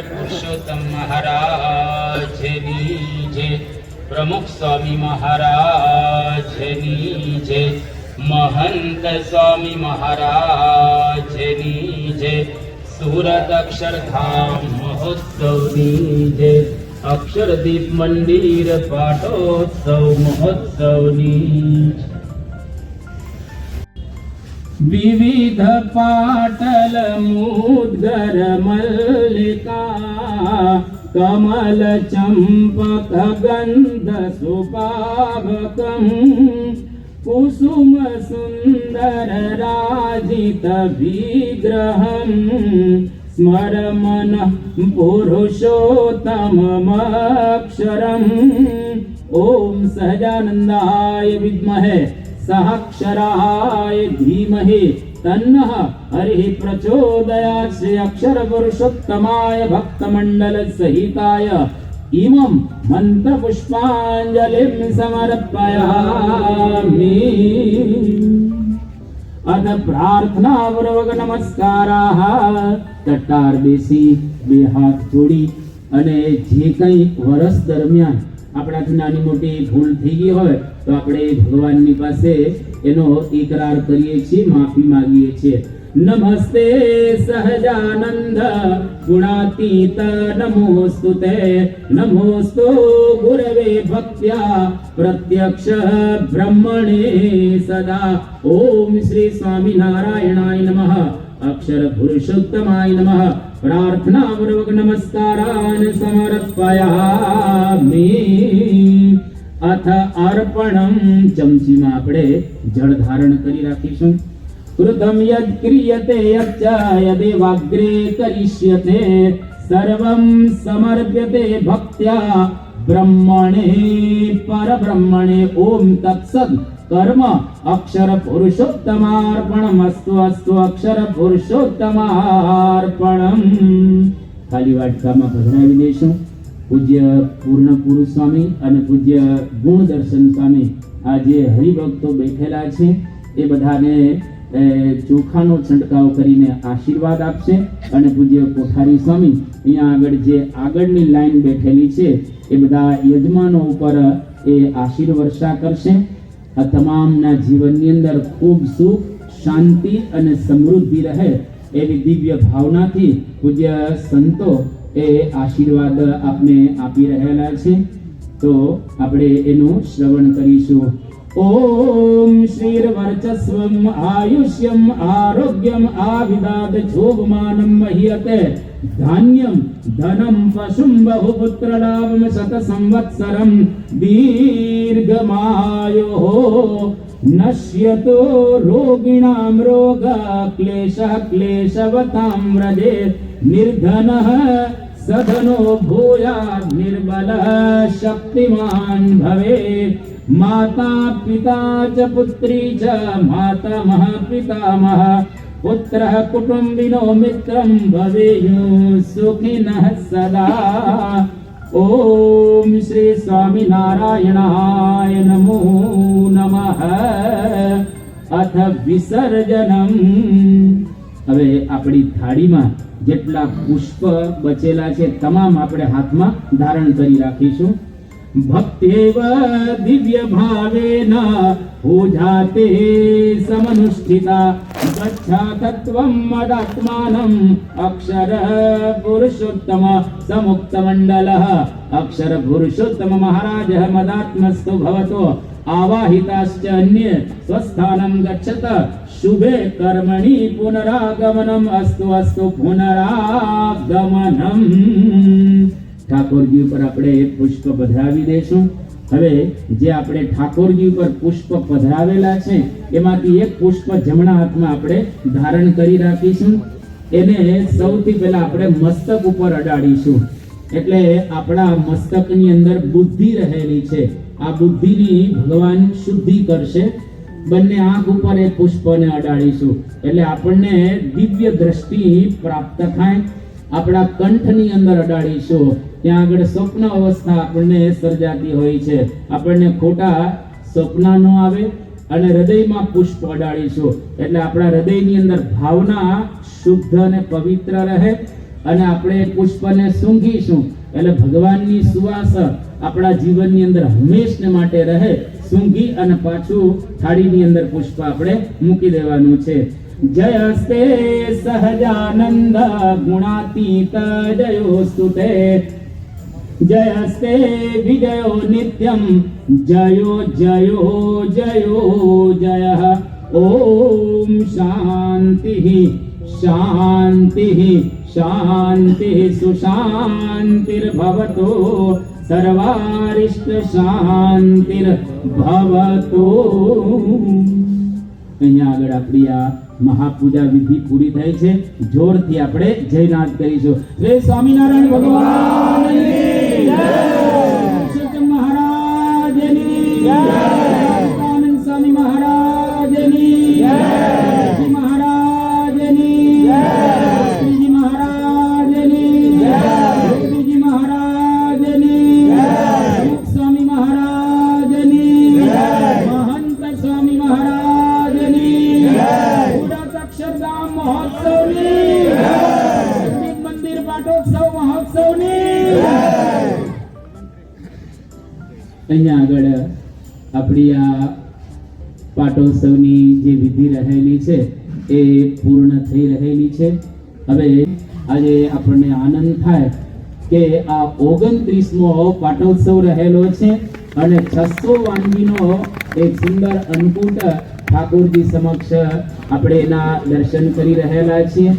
પુરુષોત્તમ મહારાજની જય, પ્રમુખ સ્વામી મહારાજની જય, મહંત સ્વામી મહારાજની જય, સુરત અક્ષરધામ મહોત્સવની જય, અક્ષરદીપ મંદિર પાટોત્સવ મહોત્સવની જય. વિવિધ પાટલ મુદ્ગર મલ્લિકા કમલ ચંપક ગંધ સુપાવકમ કુસુમ સુંદર રાજિત વિગ્રહમ સ્મરમન પુરુષોત્તમમક્ષરમ. ઓમ સહજાનંદાય વિદ્મહે સહાક્ષરાય ધીમહિ તન્નઃ હરિ પ્રચોદયાત. શ્રી અક્ષર પુરુષોત્તમાય ભક્તમંડલ સહિતાય ઇમં મંત્ર પુષ્પાંજલિં સમર્પયામિ. અથ પ્રાર્થનાપૂર્વક નમસ્કારાઃ. તટ્ટાર બેસી બે હાથ જોડી અને જે કંઈ વર્ષ દરમિયાન આપણાથી નાની મોટી ભૂલ થઈ ગઈ હોય તો આપણે ભગવાનની પાસે એનો ઇકરાર કરીએ છીએ, માફી માંગીએ છીએ. નમસ્તે સહજાનંદ ગુણાતીત નમોસ્તુતે, નમોસ્તુ ગુરવે ભક્ત્યા પ્રત્યક્ષ બ્રહ્મણે સદા. ઓમ શ્રી સ્વામિનારાયણાય નમઃ. અક્ષર પુરુષોત્તમાય નમઃ. પ્રાર્થનાપૂર્વક નમસ્કારાન સમર્પયામિ. અથ અર્પણમ. ચમચીમાં આપણે જળ ધારણ કરી રાખીશું. કૃતમ યદ ક્રિયતે યદેવાગ્રે કરિષ્યતે સર્વં સમર્પ્યતે ભક્ત્યા બ્રહ્મણે પરબ્રહ્મણે. ઓમ તત્સદ. કર્મ અક્ષર પુરુષોત્તમાર્પણમસ્તુ. અસ્તુ અક્ષર પુરુષોત્તમાર્પણમ. ખાલી વાટકામાં પધરાવી દઈશું. પૂજ્ય પૂર્ણ પુરુષ સ્વામી અને પૂજ્ય ગુણ દર્શન સ્વામી આ જે હરિભક્તો બેઠેલા છે એ બધાને ચોખાનો છંટકાવ કરીને આશીર્વાદ આપશે. અને પૂજ્ય કોઠારી સ્વામી અહીંયા આગળ જે આગળની લાઈન બેઠેલી છે એ બધા યજમાનો ઉપર એ આશીર્વર્ષા કરશે. આ તમામના જીવનની અંદર ખૂબ સુખ, શાંતિ અને સમૃદ્ધિ રહે એવી દિવ્ય ભાવનાથી પૂજ્ય સંતો એ આશીર્વાદ આપને આપી રહેલા છે. તો આપણે એનું શ્રવણ કરીશું. ઓમ શ્રીર્વર્ચસ્વમ આયુષ્યમ આરોગ્યમ આવિદાદ જોગમાનમ મહ્યતે ધાન્યમ ધનમ પશુમ બહુપુત્રલાભમ શત સંવત્સરમ દીર્ઘમાયો નશ્યતો રોગિણામ રોગ ક્લેશઃ ક્લેશવતામ વ્રજે નિર્ધનઃ સધનો ભૂયાદ નિર્બલઃ શક્તિમાન ભવેત. માતા પિતા ચ પુત્રી ચ માતામહ પિતામહ પુત્રઃ કુટુંબિનો મિત્રં ભવેયુઃ સુખિનઃ સદા. ઓમ શ્રી સ્વામિનારાયણાય નમો નમઃ. અથ વિસર્જનમ. હવે આપણી થાળીમાં જેટલા પુષ્પ બચેલા છે તમામ આપણે હાથમાં ધારણ કરી રાખીશું. ભક્તેવ દિવ્ય ભાવેન પૂજાતે સમનુષ્ઠિતા ગચ્છા તત્વમ મદાત્માનમ અક્ષર પુરુષોત્તમ સમુક્ત મંડલઃ. અક્ષર પુરુષોત્તમ મહારાજઃ મદાત્મસ્તુ ભવતો આવાહિતાશ્ચ અન્ય સ્વસ્થાનમ ગચ્છત શુભે કર્મણિ પુનરાગમનમ. અસ્તુ અસ્તુ પુનરાગમનમ. ઠાકોરજી ઉપર આપણે પુષ્પ પધરાવી દઈશું. હવે જે આપણે ઠાકોરજી ઉપર પુષ્પ પધરાવેલા છે એમાંથી એક પુષ્પ જમણા હાથમાં આપણે ધારણ કરી રાખીશું. એને સૌથી પહેલા આપણે મસ્તક ઉપર અડાડીશું. એટલે આપણા મસ્તકની અંદર બુદ્ધિ રહેલી છે. આ બુદ્ધિની ભગવાન શુદ્ધિ કરશે. બંને આંખ ઉપર એ પુષ્પને અડાડીશું એટલે આપણને દિવ્ય દ્રષ્ટિ પ્રાપ્ત થાય. આપણા કંઠની અંદર અડાડીશું. ત્યાં આગળ સ્વપ્ન અવસ્થા આપણને સર્જાતી હોય છે. આપણને ખોટા સ્વપ્ન ન આવે. અને હૃદયમાં પુષ્પ અડાડીશું એટલે આપણા હૃદયની અંદર ભાવના શુદ્ધ અને પવિત્ર રહે. અને આપણે પુષ્પને સૂંઘીશું એટલે ભગવાનની સુવાસ આપણા જીવનની અંદર હંમેશને માટે રહે. સૂંઘી અને પાછું થાળીની અંદર પુષ્પ આપણે મૂકી દેવાનું છે. જયસ્તે સહજાનંદ ગુણાતીત જયોસ્તુતે જયસ્તે વિજયો નિત્યમ જયો જયો જયો જય. ઓમ શાંતિ શાંતિ શાંતિ સુશાંતિર્ભવતો સર્વારિષ્ટ શાંતિર્ભવતો. અહીંયા આગળ આપણી આ મહાપૂજા વિધિ પૂરી થઈ છે. જોરથી આપણે જયનાથ કરીશું. જય સ્વામિનારાયણ ભગવાનની જય. પુરુષોત્તમ મહારાજની જય. આનંદ સ્વામી મહારાજની જય. મહારાજની જય. શ્રીજી મહારાજની જય. શ્રીજી મહારાજની જય. સ્વામી મહારાજની જય. મહંત સ્વામી મહારાજની જય. અક્ષરધામ મહોત્સવની જય. મંદિર પાટોત્સવ મહોત્સવની જય. અહીંયા આગળ આપણી આ પાટોત્સવની જે વિધિ રહેલી છે એ પૂર્ણ થઈ રહેલી છે. હવે આજે આપણને આનંદ થાય કે આ 29મો પાટોત્સવ રહેલો છે અને 600 વાનગીનો એક સુંદર અન્નકૂટ ઠાકોરજી સમક્ષ આપણે એના દર્શન કરી રહેલા છીએ.